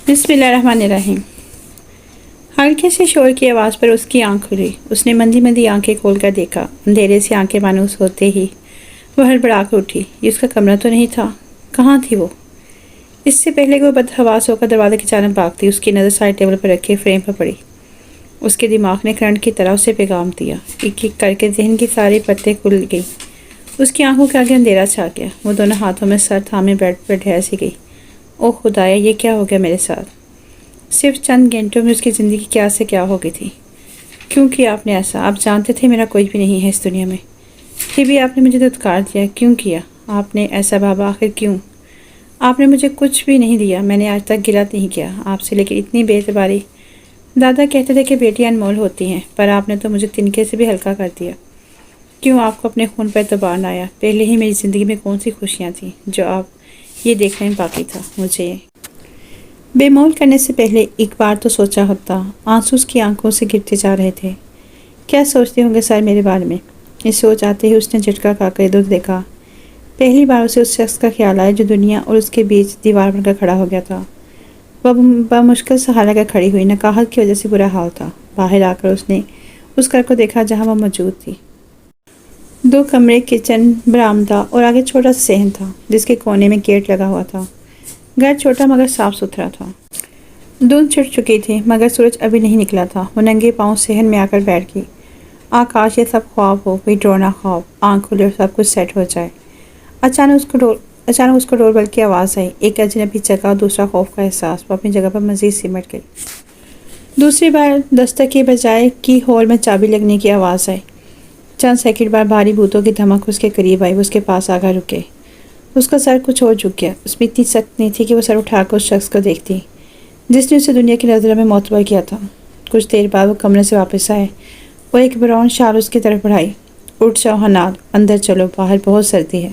بسم اللہ الرحمن الرحیم۔ ہلکے سے شور کی آواز پر اس کی آنکھ کھلی۔ اس نے مندی مندی آنکھیں کھول کر دیکھا۔ اندھیرے سے آنکھیں مانوس ہوتے ہی وہ ہڑبڑا کر اٹھی۔ یہ اس کا کمرہ تو نہیں تھا؟ کہاں تھی وہ؟ اس سے پہلے کہ وہ بدحواس ہو کر دروازے کی جانب بھاگتی، اس کی نظر سائڈ ٹیبل پر رکھے فریم پر پڑی۔ اس کے دماغ نے کرنٹ کی طرح اسے پیغام دیا۔ ایک ایک کر کے ذہن کی ساری پرتیں کھل گئی۔ اس کی آنکھوں کے آگے اندھیرا چھا گیا۔ وہ دونوں ہاتھوں میں سر تھامے بیڈ پر ڈھیر سی گئی۔ اوہ خدایا، یہ کیا ہو گیا میرے ساتھ؟ صرف چند گھنٹوں میں اس کی زندگی کیا سے کیا ہو گئی تھی۔ کیوں کیا آپ نے ایسا؟ آپ جانتے تھے میرا کوئی بھی نہیں ہے اس دنیا میں، پھر بھی آپ نے مجھے دھتکار دیا۔ کیوں کیا آپ نے ایسا بابا؟ آخر کیوں؟ آپ نے مجھے کچھ بھی نہیں دیا۔ میں نے آج تک گلہ نہیں کیا آپ سے، لیکن اتنی بے اعتباری۔ دادا کہتے تھے کہ بیٹیاں انمول ہوتی ہیں، پر آپ نے تو مجھے تنکے سے بھی ہلکا کر دیا۔ کیوں آپ کو اپنے خون پر اعتبار نہ آیا؟ پہلے ہی میری زندگی میں کون سی خوشیاں تھیں جو آپ یہ دیکھنے میں باقی تھا؟ مجھے بے مول کرنے سے پہلے ایک بار تو سوچا ہوتا۔ آنسو اس کی آنکھوں سے گرتے جا رہے تھے۔ کیا سوچتے ہوں گے سر میرے بارے میں؟ یہ سوچ آتے ہی اس نے جھٹکا کھا کر ادھر دیکھا۔ پہلی بار اسے اس شخص کا خیال آیا جو دنیا اور اس کے بیچ دیوار بن کر کھڑا ہو گیا تھا۔ وہ بمشکل سہارا کر کھڑی ہوئی۔ نقاہت کی وجہ سے برا حال تھا۔ باہر آ کر اس نے اس گھر کو دیکھا جہاں وہ موجود تھی۔ 2 کمرے، کچن، برآمدہ اور آگے چھوٹا سا صحن تھا جس کے کونے میں گیٹ لگا ہوا تھا۔ گھر چھوٹا مگر صاف ستھرا تھا۔ دھند چھٹ چکی تھی مگر سورج ابھی نہیں نکلا تھا۔ وہ ننگے پاؤں صحن میں آ کر بیٹھ گئی۔ آکاش، یہ سب خواب ہو، کوئی ڈرونا خواب۔ آنکھ کھولے اور سب کچھ سیٹ ہو جائے۔ اچانک اس کو ڈور بیل کی آواز آئی۔ ایک اجنبی جگہ، دوسرا خوف کا احساس۔ وہ اپنی جگہ پر مزید سمٹ گئی۔ دوسری بار دستک کے بجائے کی ہول میں چابی لگنے کی آواز آئی۔ چند سیکنڈ بعد بھاری بوتوں کی دھمک اس کے قریب آئی۔ وہ اس کے پاس آ کر رکے۔ اس کا سر کچھ اور جھک گیا۔ اس میں اتنی سخت نہیں تھی کہ وہ سر اٹھا کر اس شخص کو دیکھتی جس نے اسے دنیا کی نظروں میں معتبر کیا تھا۔ کچھ دیر بعد وہ کمرے سے واپس آئے اور ایک براؤن شال اس کی طرف بڑھائی۔ اٹھ جاؤ حنال، اندر چلو، باہر بہت سردی ہے۔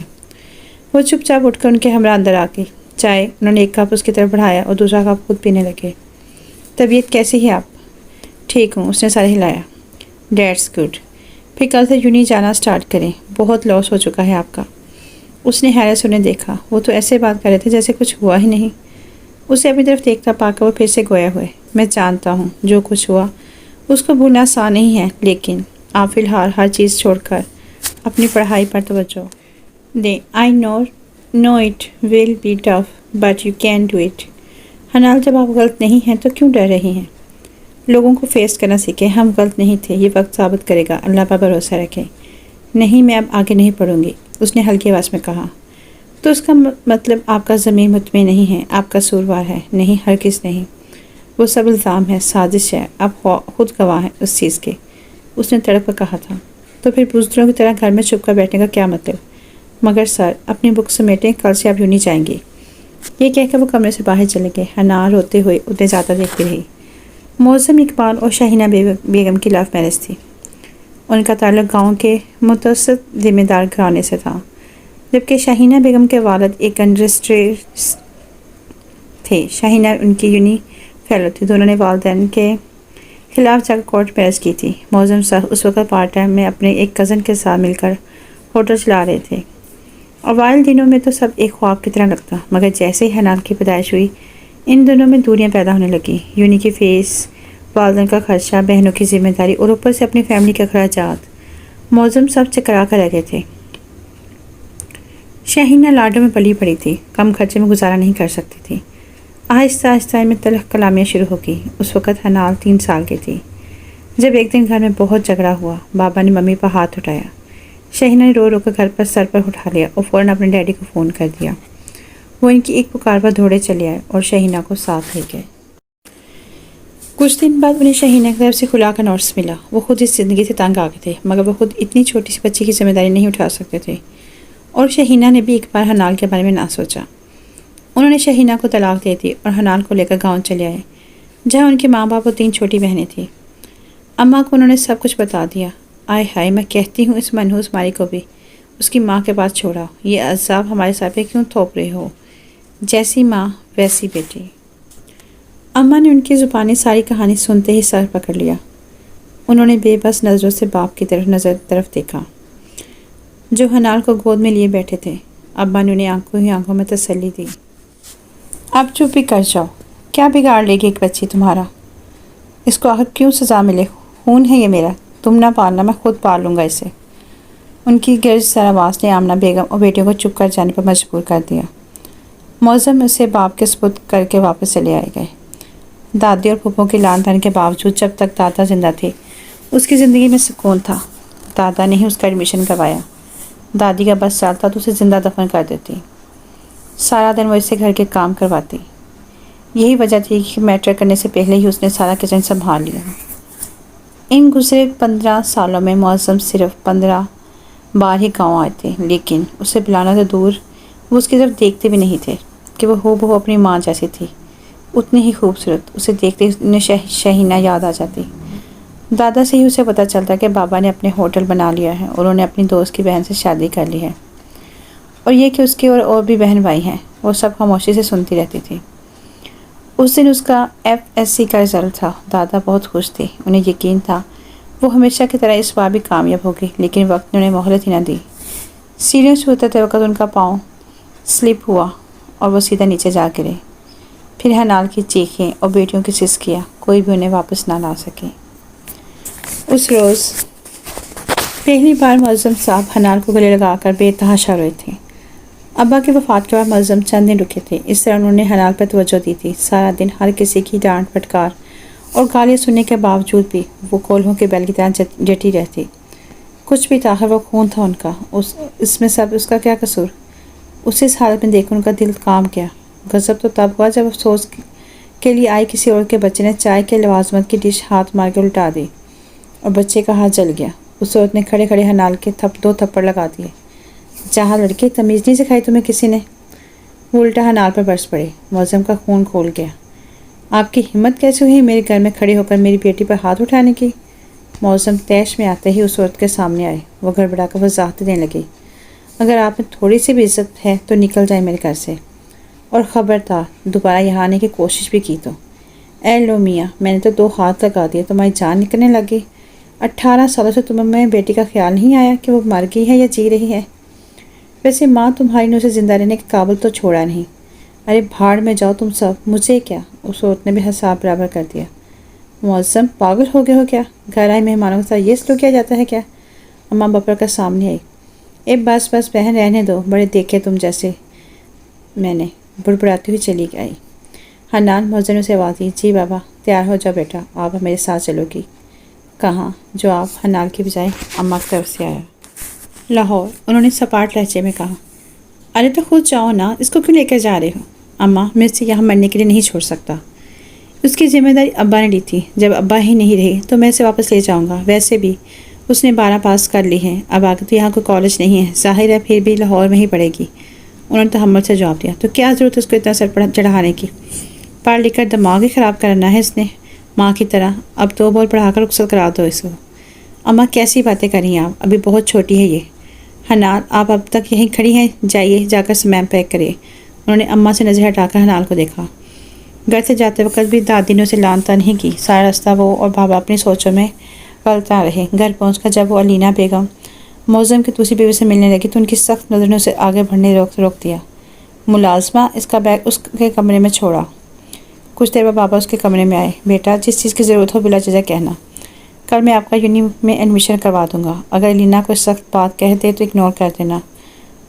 وہ چپ چاپ اٹھ کر ان کے ہمراہ اندر آ گئی۔ چائے؟ انہوں نے ایک کپ اس کی طرف بڑھایا اور دوسرا کپ خود پینے لگے۔ طبیعت کیسی ہے آپ؟ ٹھیک ہوں، اس نے سر ہلایا۔ دیٹس گڈ، پھر کل سے یوں نہیں جانا سٹارٹ کریں، بہت لاس ہو چکا ہے آپ کا۔ اس نے حیرت سے انہیں دیکھا۔ وہ تو ایسے بات کر رہے تھے جیسے کچھ ہوا ہی نہیں۔ اسے اپنی طرف دیکھتا پا کر وہ پھر سے گویا ہوئے۔ میں جانتا ہوں جو کچھ ہوا اس کو بھولنا آسان نہیں ہے، لیکن آپ فی الحال ہر چیز چھوڑ کر اپنی پڑھائی پر توجہ دیں۔ I know it will be tough but you can do it. حنال، جب آپ غلط نہیں ہیں تو کیوں ڈر رہی ہیں؟ لوگوں کو فیس کرنا سیکھیں۔ ہم غلط نہیں تھے، یہ وقت ثابت کرے گا۔ اللہ پر بھروسہ رکھیں۔ نہیں، میں اب آگے نہیں پڑھوں گی، اس نے ہلکی آواز میں کہا۔ تو اس کا مطلب آپ کا ضمیر مطمئن نہیں ہے، آپ کا قصوروار ہے؟ نہیں، ہرگز نہیں۔ وہ سب الزام ہے، سازش ہے، آپ خود گواہ ہیں اس چیز کے، اس نے تڑپ کر کہا تھا۔ تو پھر بزدلوں کی طرح گھر میں چھپ کر بیٹھنے کا کیا مطلب؟ مگر سر، اپنی بک سمیٹیں، کل سے آپ یوں نہیں جائیں گی۔ یہ کہہ کر وہ کمرے سے باہر چلے گئے۔ حنال روتے ہوئے انہیں جاتا دیکھتی رہی۔ موزم اقبال اور شاہینہ بیگم کی لو میرج تھی۔ ان کا تعلق گاؤں کے متوسط ذمہ دار گھرانے سے تھا، جبکہ شاہینہ بیگم کے والد ایک انڈسٹریلسٹ تھے۔ شاہینہ ان کی یونی فیلو تھی۔ دونوں نے والدین کے خلاف جا کر کورٹ میرج کی تھی۔ موزم صاحب اس وقت پارٹ ٹائم میں اپنے ایک کزن کے ساتھ مل کر ہوٹل چلا رہے تھے۔ اوائل دنوں میں تو سب ایک خواب کی طرح لگتا، مگر جیسے ہی حنال کی پیدائش ہوئی ان دونوں میں دوریاں پیدا ہونے لگیں۔ یونی کی فیس، والدین کا خرچہ، بہنوں کی ذمہ داری اور اوپر سے اپنی فیملی کے اخراجات، موزم سب چکرا کر رہ گئے تھے۔ شاہینہ لاڈوں میں پلی پڑی تھی، کم خرچے میں گزارا نہیں کر سکتی تھی۔ آہستہ آہستہ ان میں تلخ کلامیاں شروع ہو گئی۔ اس وقت حنال 3 سال کی تھی جب ایک دن گھر میں بہت جھگڑا ہوا۔ بابا نے ممی پر ہاتھ اٹھایا۔ شاہینہ نے رو رو کر گھر پر سر پر اٹھا لیا اور فوراً اپنے ڈیڈی کو فون کر دیا۔ وہ ان کی ایک پکار پر دوڑے چلے آئے اور شاہینہ کو ساتھ لے گئے۔ کچھ دن بعد انہیں شاہینہ کی طرف سے کھلا کا نوٹس ملا۔ وہ خود اس زندگی سے تنگ آ گئے تھے، مگر وہ خود اتنی چھوٹی سی بچی کی ذمہ داری نہیں اٹھا سکتے تھے، اور شاہینہ نے بھی ایک بار حنال کے بارے میں نہ سوچا۔ انہوں نے شاہینہ کو طلاق دے دی اور حنال کو لے کر گاؤں چلے آئے، جہاں ان کے ماں باپ اور 3 چھوٹی بہنیں تھیں۔ اماں کو انہوں نے سب کچھ بتا دیا۔ آئے ہائے، میں کہتی ہوں اس منحوس ماری کو بھی اس کی ماں کے پاس چھوڑا۔ یہ عذاب ہمارے سر پہ کیوں تھوپ رہے ہو؟ جیسی ماں ویسی بیٹی۔ اماں نے ان کی زبانی ساری کہانی سنتے ہی سر پکڑ لیا۔ انہوں نے بے بس نظروں سے باپ کی طرف دیکھا جو حنال کو گود میں لیے بیٹھے تھے۔ ابا نے انہیں آنکھوں ہی آنکھوں میں تسلی دی۔ اب چپ ہی کر جاؤ، کیا بگاڑ لے گی ایک بچی تمہارا؟ اس کو آخر کیوں سزا ملے؟ خون ہے یہ میرا، تم نہ پالنا، میں خود پال لوں گا اسے۔ ان کی گرج سر آواز نے آمنہ بیگم اور بیٹیوں کو چپ کر جانے پر مجبور کر دیا۔ معظم اسے باپ کے سپرد کر کے واپس چلے آئے گئے۔ دادی اور پھپھوں کی لان تان کے باوجود جب تک دادا زندہ تھے اس کی زندگی میں سکون تھا۔ دادا نے ہی اس کا ایڈمیشن کروایا، دادی کا بس چلتا تو اسے زندہ دفن کر دیتی۔ سارا دن وہ اسے گھر کے کام کرواتی۔ یہی وجہ تھی کہ میٹرک کرنے سے پہلے ہی اس نے سارا کچن سنبھال لیا۔ ان گزرے 15 سالوں میں معظم صرف 15 بار ہی گاؤں آئے تھے، لیکن اسے بلانا تو دور، وہ اس کی طرف دیکھتے بھی نہیں تھے کہ وہ ہو بہو اپنی ماں جیسی تھی، اتنی ہی خوبصورت۔ اسے دیکھتے انہیں شہینہ یاد آ جاتی۔ دادا سے ہی اسے پتہ چلتا کہ بابا نے اپنے ہوٹل بنا لیا ہے اور انہوں نے اپنی دوست کی بہن سے شادی کر لی ہے، اور یہ کہ اس کے اور بھی بہن بھائی ہیں۔ وہ سب خاموشی سے سنتی رہتی تھی۔ اس دن اس کا FSC کا رزلٹ تھا۔ دادا بہت خوش تھے، انہیں یقین تھا وہ ہمیشہ کی طرح اس بار بھی کامیاب ہوگی، لیکن وقت نے انہیں مہلت ہی نہ دی۔ سیڑھیوں سے اترتے وقت ان کا پاؤں سلپ ہوا اور وہ سیدھا نیچے جا گرے۔ پھر حنال کی چیخیں اور بیٹیوں کی سسکیاں، کوئی بھی انہیں واپس نہ لا سکے۔ اس روز پہلی بار معظم صاحب حنال کو گلے لگا کر بے تحاشا روئے تھے۔ ابا کی وفات کے بعد معظم چند دن رکے تھے، اس طرح انہوں نے حنال پر توجہ دی تھی۔ سارا دن ہر کسی کی ڈانٹ پھٹکار اور گالیاں سننے کے باوجود بھی وہ کولہوں کے بیل کی طرح ڈٹی رہتی۔ کچھ بھی تھا، وہ خون تھا ان کا، اس میں سب اس کا کیا قصور؟ اسے اس حالت میں دیکھ کر ان کا دل کام گیا۔ غضب تو تب ہوا جب افسوس کے لیے آئی کسی اور کے بچے نے چائے کے لوازمت کی ڈش ہاتھ مار کے الٹا دی اور بچے کا ہاتھ جل گیا۔ اس عورت نے کھڑے کھڑے حنال کے 2 تھپڑ لگا دیے۔ جہاں لڑکے، تمیز نہیں سکھائی تمہیں کسی نے؟ وہ الٹا حنال پر برس پڑے۔ معظم کا خون کھول گیا۔ آپ کی ہمت کیسے ہوئی میرے گھر میں کھڑے ہو کر میری بیٹی پر ہاتھ اٹھانے کی؟ معظم طیش میں آتے ہی اس عورت کے سامنے آئے۔ وہ گڑبڑا کر وضاحت دینے لگی، اگر آپ میں تھوڑی سی بھی عزت ہے تو نکل جائے میرے گھر سے، اور خبردار دوبارہ یہاں آنے کی کوشش بھی کی تو۔ اے لو میاں، میں نے تو 2 ہاتھ لگا دیے، تمہاری جان نکلنے لگی۔ 18 سالوں سے تمہیں بیٹی کا خیال نہیں آیا کہ وہ مر گئی ہے یا جی رہی ہے؟ ویسے ماں تمہاری نے اسے زندہ رہنے کے قابل تو چھوڑا نہیں۔ ارے بھاڑ میں جاؤ تم سب، مجھے کیا؟ اس عورت نے بھی حساب برابر کر دیا۔ معظم پاگل ہو گئے ہو کیا؟ گھر آئے مہمانوں کے ساتھ یہ سلوک کیا جاتا ہے کیا؟ اماں بپر کا سامنے آئی۔ اے بس بس بہن، رہنے دو، بڑے دیکھے تم جیسے۔ میں نے بڑبڑاتی ہوئی چلی گئی۔ حنان معظم سے آواز دی، جی بابا، تیار ہو جاؤ بیٹا، آپ میرے ساتھ چلو گی۔ کہاں؟ جواب حنال کی بجائے اماں کی طرف سے آیا۔ لاہور، انہوں نے سپاٹ لہجے میں کہا۔ ارے تو خود جاؤ نا، اس کو کیوں لے کر جا رہے ہو؟ اماں، میں اسے یہاں مرنے کے لیے نہیں چھوڑ سکتا۔ اس کی ذمہ داری ابا نے لی تھی، جب ابا ہی نہیں رہے تو میں اسے واپس لے جاؤں گا۔ ویسے بھی اس نے 12 پاس کر لی ہے، اب آگے تو یہاں کوئی کالج نہیں ہے، ظاہر ہے پھر بھی لاہور میں ہی پڑھے گی۔ انہوں نے تحمل سے جواب دیا، تو کیا ضرورت ہے اس کو اتنا سر چڑھانے کی؟ پڑھ لکھ کر دماغ ہی خراب کرنا ہے اس نے، ماں کی طرح۔ اب 2 بال پڑھا کر رخصت کرا دو اس کو۔ اماں کیسی باتیں کر رہی ہیں آپ، ابھی بہت چھوٹی ہے یہ۔ حنال، آپ اب تک یہیں کھڑی ہیں، جائیے جا کر سامان پیک کریے۔ انہوں نے اماں سے نظر ہٹا کر حنال کو دیکھا۔ گھر سے جاتے وقت بھی دادی نے اسے لان تان نہیں کی۔ سارا راستہ وہ اور بابا اپنی سوچوں میں غلطاں رہے۔ گھر پہنچ کر جب وہ علینا بیگم معظم کی دوسری بیوی سے ملنے لگی تو ان کی سخت نظر نے اسے آگے بڑھنے روک دیا۔ ملازمہ، اس کا بیگ اس کے کمرے میں چھوڑا۔ کچھ دیر بعد بابا اس کے کمرے میں آئے۔ بیٹا، جس چیز کی ضرورت ہو بلا جھجھک کہنا، کل میں آپ کا یونی میں ایڈمیشن کروا دوں گا۔ اگر علینا کوئی سخت بات کہہ دے تو اگنور کر دینا،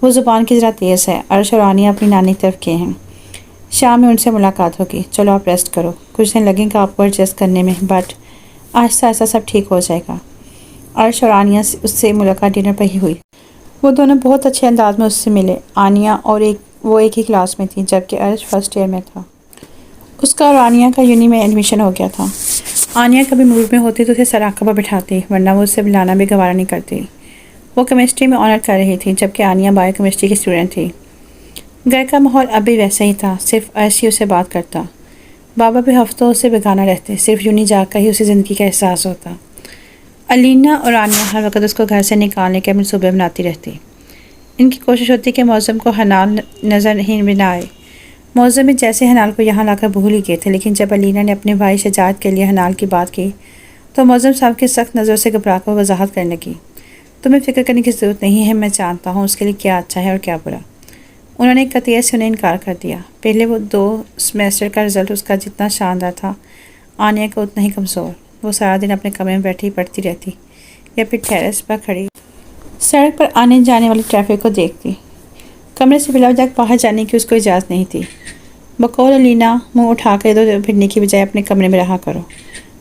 وہ زبان کی ذرا تیز ہے۔ عرش اور آنیہ اپنی نانی کی طرف گئے ہیں، شام میں ان سے ملاقات ہوگی۔ چلو آپ ریسٹ کرو، کچھ دن لگیں گا آپ کو ایڈجسٹ کرنے میں، بٹ آہستہ آہستہ سب ٹھیک ہو جائے گا۔ عرش اور آنیہ اس سے ملاقات ڈنر پر ہی ہوئی۔ وہ دونوں بہت اچھے انداز میں اس سے ملے۔ آنیہ اور وہ ایک ہی کلاس میں تھی، جبکہ عرش فرسٹ ایئر میں تھا۔ اس کا اور آنیہ کا یونی میں ایڈمیشن ہو گیا تھا۔ آنیہ کبھی موڈ میں ہوتی تو اسے سراخا پر بٹھاتی، ورنہ وہ اسے بلانا بھی گوارا نہیں کرتی۔ وہ کیمسٹری میں آنر کر رہی تھی، جبکہ آنیہ بایو کیمسٹری کی اسٹوڈنٹ تھی۔ گھر کا ماحول اب بھی ویسا ہی تھا، صرف عرش ہی اسے بات کرتا۔ بابا بھی ہفتوں اسے بگانا رہتے، صرف یونی جا کر ہی اسے زندگی کا احساس ہوتا۔ علینا اور آنیہ ہر وقت اس کو گھر سے نکالنے کے منصوبے بناتی رہتی۔ ان کی کوشش ہوتی کہ معظم کو حنال نظر ہی نہ آئے۔ معظم بھی جیسے حنال کو یہاں لا کر بھول ہی گئے تھے، لیکن جب علینا نے اپنے بھائی شجاعت کے لیے حنال کی بات کی تو معظم صاحب کی سخت نظروں سے گھبرا کر وضاحت کرنے لگی، تمہیں فکر کرنے کی ضرورت نہیں ہے، میں جانتا ہوں اس کے لیے کیا اچھا ہے اور کیا برا۔ انہوں نے قطعیت سے انہیں انکار کر دیا۔ پہلے وہ 2 سیمیسٹر کا رزلٹ اس کا جتنا شاندار تھا، آنیہ کا اتنا ہی کمزور۔ وہ سارا دن اپنے کمرے میں بیٹھی پڑھتی رہتی یا پھر ٹیرس پر کھڑی سڑک پر آنے جانے والی ٹریفک کو دیکھتی۔ کمرے سے بلا وجہ باہر جانے کی اس کو اجازت نہیں تھی۔ بقول الینا منہ اٹھا کر ادھر پھرنے کی بجائے اپنے کمرے میں رہا کرو،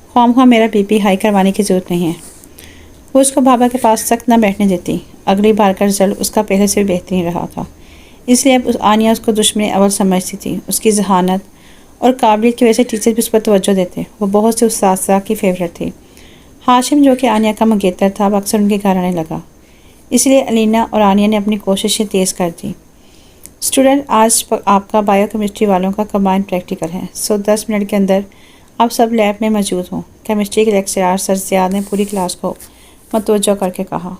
خواہ میرا بی پی ہائی کروانے کی ضرورت نہیں ہے۔ وہ اس کو بابا کے پاس تک نہ بیٹھنے دیتی۔ اگلی بار کا رزلٹ اس کا پہلے سے بھی بہترین رہا تھا، اس لیے اب آنیہ اس کو دشمن اول سمجھتی تھی۔ اس کی ذہانت اور قابلیت کی وجہ سے ٹیچر بھی اس پر توجہ دیتے۔ وہ بہت سے اساتذہ کی فیورٹ تھی۔ ہاشم جو کہ آنیہ کا منگیتر تھا، اب اکثر ان کے گھر آنے لگا، اس لیے الینا اور آنیہ نے اپنی کوششیں تیز کر دی۔ اسٹوڈنٹ، آج آپ کا بایو کیمسٹری والوں کا کمبائنڈ پریکٹیکل ہے، 10 منٹ کے اندر آپ سب لیب میں موجود ہوں۔ کیمسٹری کے لیکچرار سر زیاد نے پوری کلاس کو متوجہ کر کے کہا۔